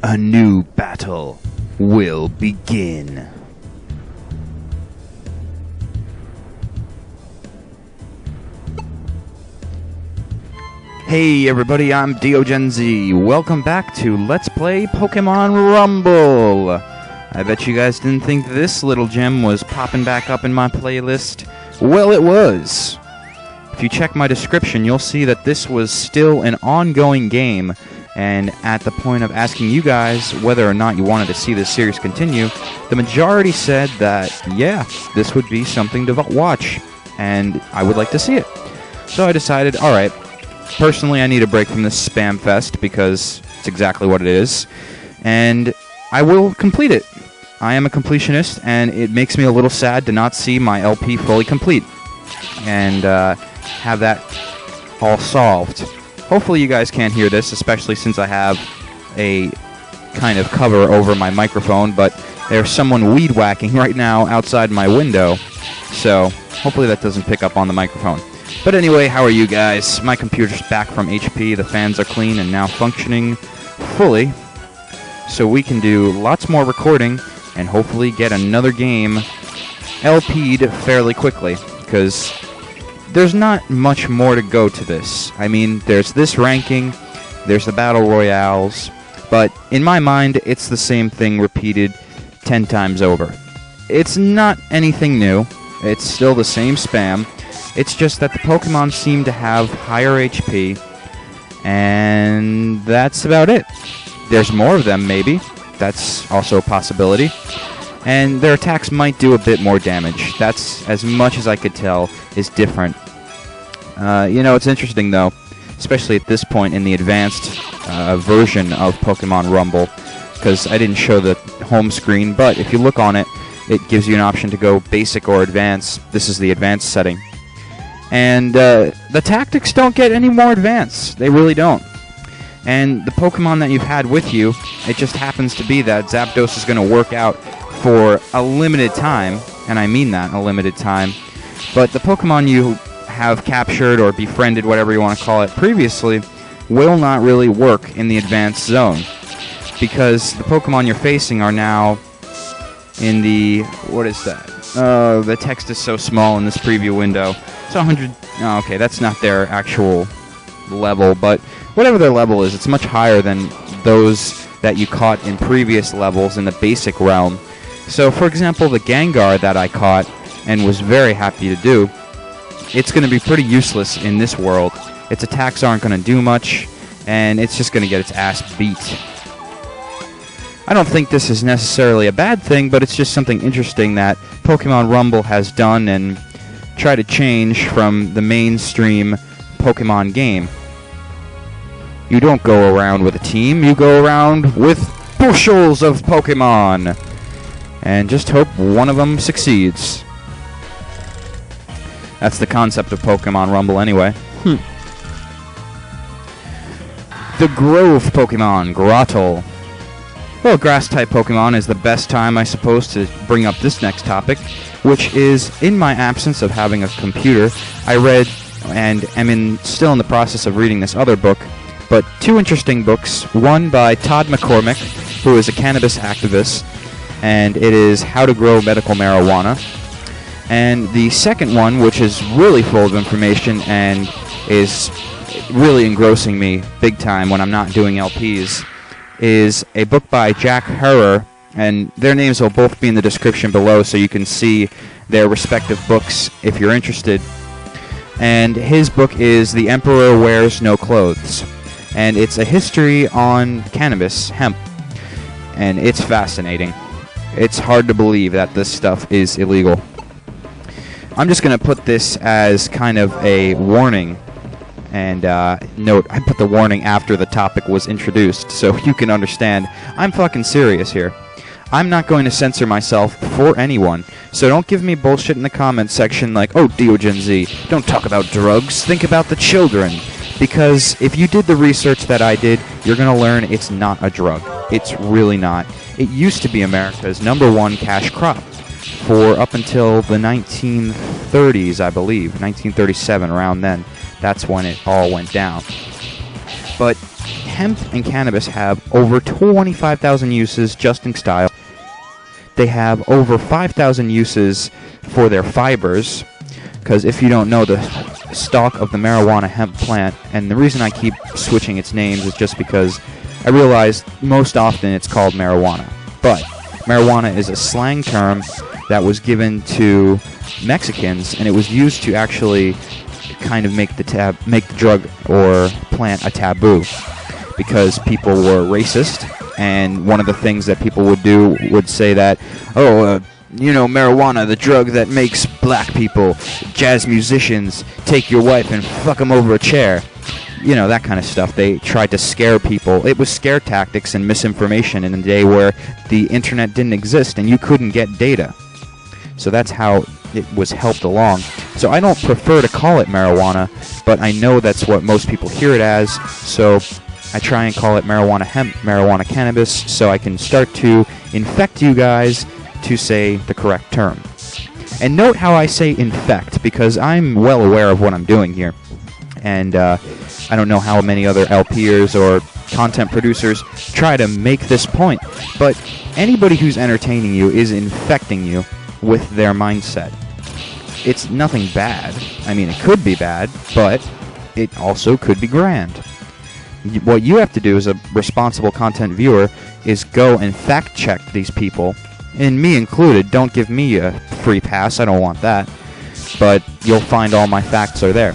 A new battle will begin. Hey everybody, I'm DeoGenZ. Welcome back to Let's Play Pokemon Rumble. I bet you guys didn't think this little gem was popping back up in my playlist. Well, it was. If you check my description, you'll see that this was still an ongoing game, and at the point of asking you guys whether or not you wanted to see this series continue, the majority said that, yeah, this would be something to watch, and I would like to see it. So I decided, alright, personally I need a break from this spam fest, because it's exactly what it is, and I will complete it. I am a completionist, and it makes me a little sad to not see my LP fully complete, and have that all solved. Hopefully you guys can't hear this, especially since I have a kind of cover over my microphone, but there's someone weed whacking right now outside my window, so hopefully that doesn't pick up on the microphone. But anyway, how are you guys? My computer's back from HP, the fans are clean and now functioning fully, so we can do lots more recording and hopefully get another game LP'd fairly quickly, because there's not much more to go to this. I mean, there's this ranking, there's the Battle Royales, but in my mind, it's the same thing repeated 10 times over. It's not anything new, it's still the same spam, it's just that the Pokemon seem to have higher HP, and that's about it. There's more of them, maybe. That's also a possibility. And their attacks might do a bit more damage. That's, as much as I could tell, is different. You know, it's interesting, though, especially at this point in the advanced version of Pokemon Rumble, because I didn't show the home screen, but if you look on it, it gives you an option to go basic or advanced. This is the advanced setting. And the tactics don't get any more advanced. They really don't. And the Pokemon that you've had with you, it just happens to be that Zapdos is going to work out for a limited time, and I mean that, a limited time. But the Pokemon you have captured or befriended, whatever you want to call it, previously, will not really work in the advanced zone. Because the Pokemon you're facing are now in the... what is that? The text is so small in this preview window. It's 100... oh, okay, that's not their actual level, but whatever their level is, it's much higher than those that you caught in previous levels in the basic realm. So, for example, the Gengar that I caught and was very happy to do, it's going to be pretty useless in this world. Its attacks aren't going to do much, and it's just going to get its ass beat. I don't think this is necessarily a bad thing, but it's just something interesting that Pokemon Rumble has done and try to change from the mainstream Pokemon game. You don't go around with a team, you go around with bushels of Pokemon, and just hope one of them succeeds. That's the concept of Pokemon Rumble anyway. The Grove Pokemon, Grottle. Well, Grass-type Pokemon is the best time, I suppose, to bring up this next topic, which is, in my absence of having a computer, I read, and am still in the process of reading this other book, but two interesting books, one by Todd McCormick, who is a cannabis activist, and it is How to Grow Medical Marijuana. And the second one, which is really full of information and is really engrossing me big time when I'm not doing LPs, is a book by Jack Herrer, and their names will both be in the description below so you can see their respective books if you're interested. And his book is The Emperor Wears No Clothes, and it's a history on cannabis, hemp, and it's fascinating. It's hard to believe that this stuff is illegal. I'm just going to put this as kind of a warning. And note, I put the warning after the topic was introduced, so you can understand. I'm fucking serious here. I'm not going to censor myself for anyone, so don't give me bullshit in the comments section like, oh, DeoGenZ, don't talk about drugs, think about the children. Because if you did the research that I did, you're going to learn it's not a drug. It's really not. It used to be America's #1 cash crop for up until the 1930s, I believe, 1937, around then. That's when it all went down. But hemp and cannabis have over 25,000 uses just in style. They have over 5,000 uses for their fibers, because if you don't know, the stalk of the marijuana hemp plant, and the reason I keep switching its names is just because I realize most often it's called marijuana. But marijuana is a slang term that was given to Mexicans, and it was used to actually kind of make the drug or plant a taboo, because people were racist, and one of the things that people would do would say that, marijuana, the drug that makes black people, jazz musicians, take your wife and fuck them over a chair. That kind of stuff. They tried to scare people. It was scare tactics and misinformation in a day where the internet didn't exist and you couldn't get data. So that's how it was helped along. So I don't prefer to call it marijuana, but I know that's what most people hear it as, so I try and call it marijuana hemp, marijuana cannabis, so I can start to infect you guys to say the correct term. And note how I say infect, because I'm well aware of what I'm doing here. And I don't know how many other LPers or content producers try to make this point, but anybody who's entertaining you is infecting you with their mindset. It's nothing bad. I mean, it could be bad, but it also could be grand. What you have to do as a responsible content viewer is go and fact check these people, and me included. Don't give me a free pass, I don't want that, but you'll find all my facts are there.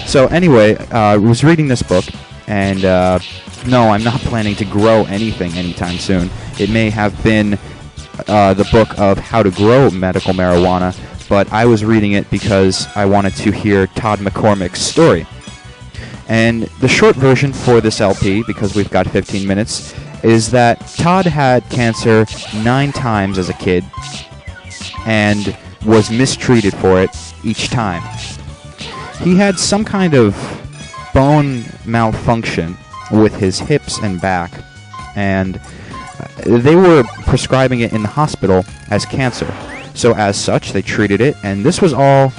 So anyway, I was reading this book, and no, I'm not planning to grow anything anytime soon. It may have been the book of how to grow medical marijuana, but I was reading it because I wanted to hear Todd McCormick's story. And the short version for this LP, because we've got 15 minutes, is that Todd had cancer 9 times as a kid and was mistreated for it each time. He had some kind of bone malfunction with his hips and back, and they were prescribing it in the hospital as cancer. So as such, they treated it, and this was all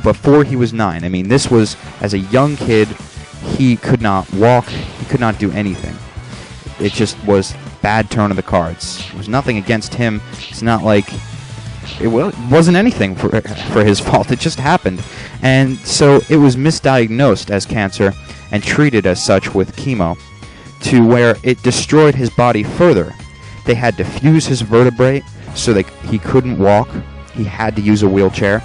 before he was 9. I mean, this was as a young kid. He could not walk, he could not do anything. It just was bad turn of the cards. It was nothing against him. It's not like it wasn't anything for his fault. It just happened. And so it was misdiagnosed as cancer and treated as such with chemo, to where it destroyed his body further. They had to fuse his vertebrae so that he couldn't walk. He had to use a wheelchair.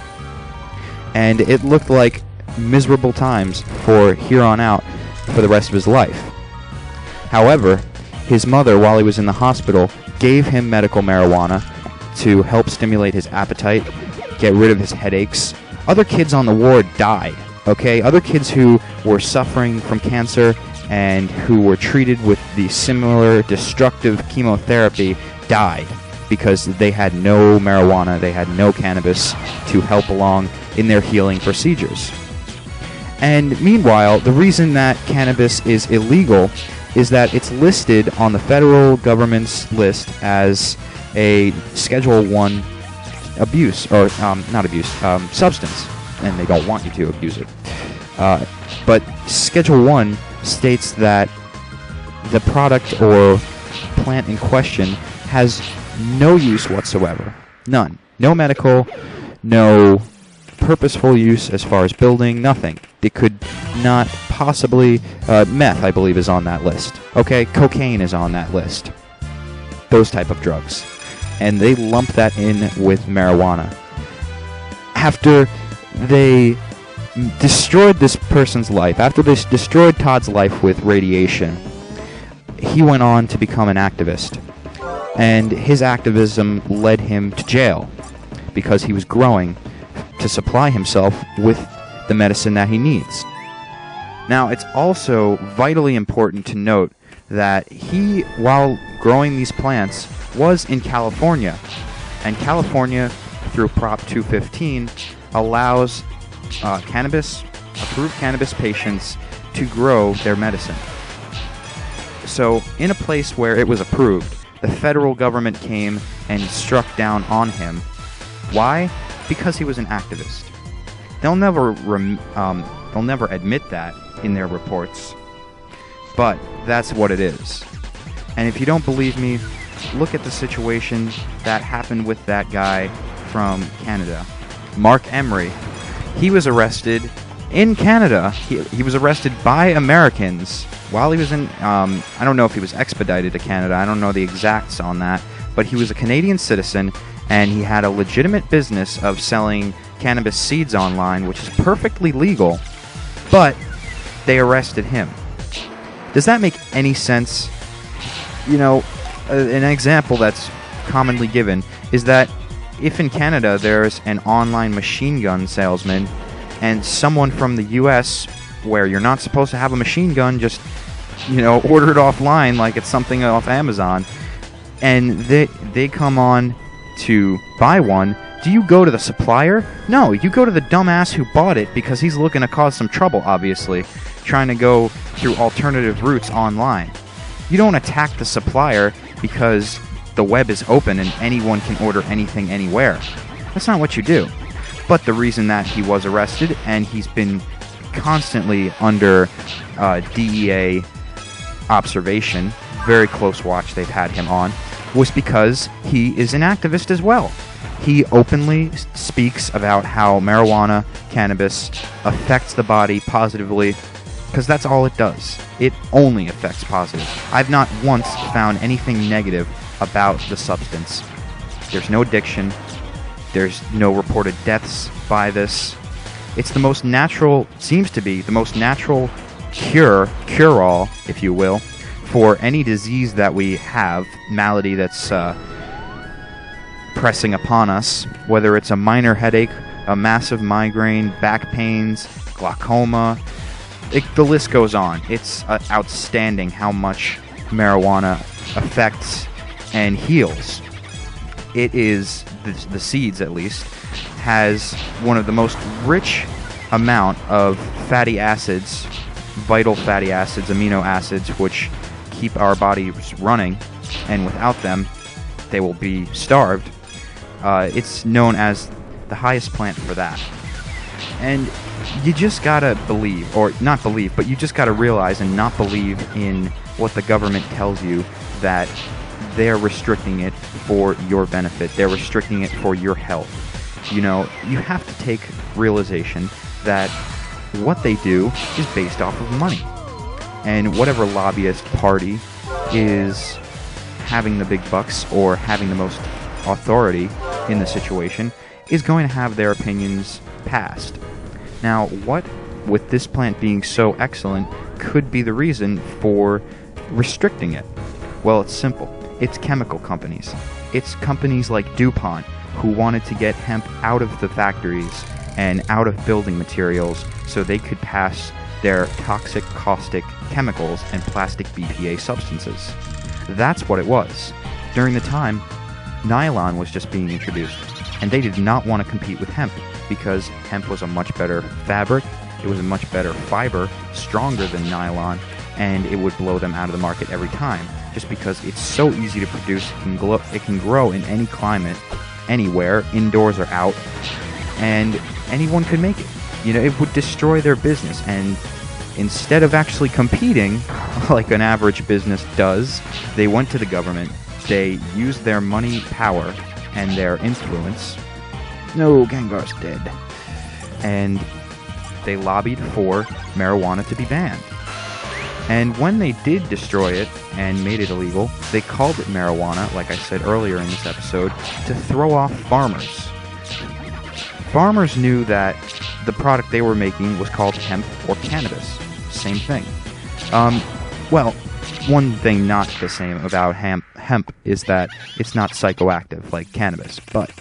And it looked like miserable times for here on out for the rest of his life. However, his mother, while he was in the hospital, gave him medical marijuana to help stimulate his appetite, get rid of his headaches. Other kids on the ward died, okay? Other kids who were suffering from cancer and who were treated with the similar destructive chemotherapy died because they had no marijuana, they had no cannabis to help along in their healing procedures. And meanwhile, the reason that cannabis is illegal is that it's listed on the federal government's list as a Schedule 1 abuse, or substance, and they don't want you to abuse it. But Schedule 1 states that the product or plant in question has no use whatsoever. None. No medical, no purposeful use as far as building, nothing. It could not possibly... meth, I believe, is on that list. Okay, cocaine is on that list. Those type of drugs. And they lump that in with marijuana. After they destroyed this person's life, after they destroyed Todd's life with radiation, he went on to become an activist. And his activism led him to jail because he was growing to supply himself with the medicine that he needs. Now, it's also vitally important to note that he, while growing these plants, was in California. And California, through Prop 215, allows approved cannabis patients to grow their medicine. So, in a place where it was approved, the federal government came and struck down on him. Why? Because he was an activist. They'll never admit that in their reports, but that's what it is. And if you don't believe me, look at the situation that happened with that guy from Canada, Mark Emery. He was arrested in Canada. He was arrested by Americans while he was in, I don't know if he was expedited to Canada. I don't know the exacts on that. But he was a Canadian citizen, and he had a legitimate business of selling cannabis seeds online, which is perfectly legal, but they arrested him. Does that make any sense? You know, an example that's commonly given is that if in Canada there's an online machine gun salesman and someone from the US, where you're not supposed to have a machine gun, just, order it offline like it's something off Amazon, and they come on to buy one, do you go to the supplier? No, you go to the dumbass who bought it because he's looking to cause some trouble, obviously, trying to go through alternative routes online. You don't attack the supplier because the web is open and anyone can order anything anywhere. That's not what you do. But the reason that he was arrested, and he's been constantly under DEA observation, very close watch they've had him on, was because he is an activist as well. He openly speaks about how marijuana, cannabis, affects the body positively, because that's all it does. It only affects positive. I've not once found anything negative about the substance. There's no addiction. There's no reported deaths by this. It's the most natural, seems to be the most natural cure-all, if you will, for any disease that we have, malady that's pressing upon us, whether it's a minor headache, a massive migraine, back pains, glaucoma. The list goes on. It's outstanding how much marijuana affects and heals. It is, the seeds at least, has one of the most rich amount of fatty acids, vital fatty acids, amino acids, which keep our bodies running, and without them, they will be starved. It's known as the highest plant for that. And you just gotta believe, or not believe, but you just gotta realize and not believe in what the government tells you, that they're restricting it for your benefit. They're restricting it for your health. You have to take realization that what they do is based off of money. And whatever lobbyist party is having the big bucks or having the most authority in the situation is going to have their opinions passed. Now, what, with this plant being so excellent, could be the reason for restricting it? Well, it's simple. It's chemical companies. It's companies like DuPont who wanted to get hemp out of the factories and out of building materials so they could pass their toxic caustic chemicals and plastic BPA substances. That's what it was. During the time, nylon was just being introduced, and they did not want to compete with hemp because hemp was a much better fabric, it was a much better fiber, stronger than nylon, and it would blow them out of the market every time, just because it's so easy to produce. It can grow in any climate, anywhere, indoors or out, and anyone could make it. It would destroy their business, and instead of actually competing like an average business does, they went to the government. They used their money power and their influence. No, Gengar's dead. And they lobbied for marijuana to be banned. And when they did destroy it and made it illegal, they called it marijuana, like I said earlier in this episode, to throw off farmers. Farmers knew that the product they were making was called hemp or cannabis. Same thing. Well, one thing not the same about hemp is that it's not psychoactive like cannabis, but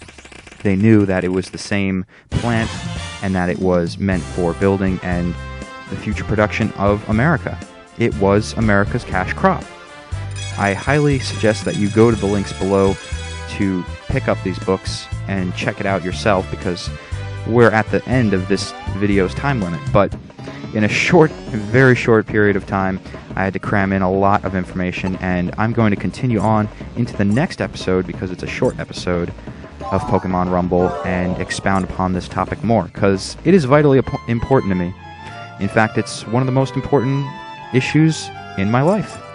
they knew that it was the same plant and that it was meant for building and the future production of America. It was America's cash crop. I highly suggest that you go to the links below to pick up these books and check it out yourself, because we're at the end of this video's time limit. But in a very short period of time, I had to cram in a lot of information, and I'm going to continue on into the next episode, because it's a short episode of Pokemon Rumble, and expound upon this topic more, because it is vitally important to me. In fact, it's one of the most important issues in my life.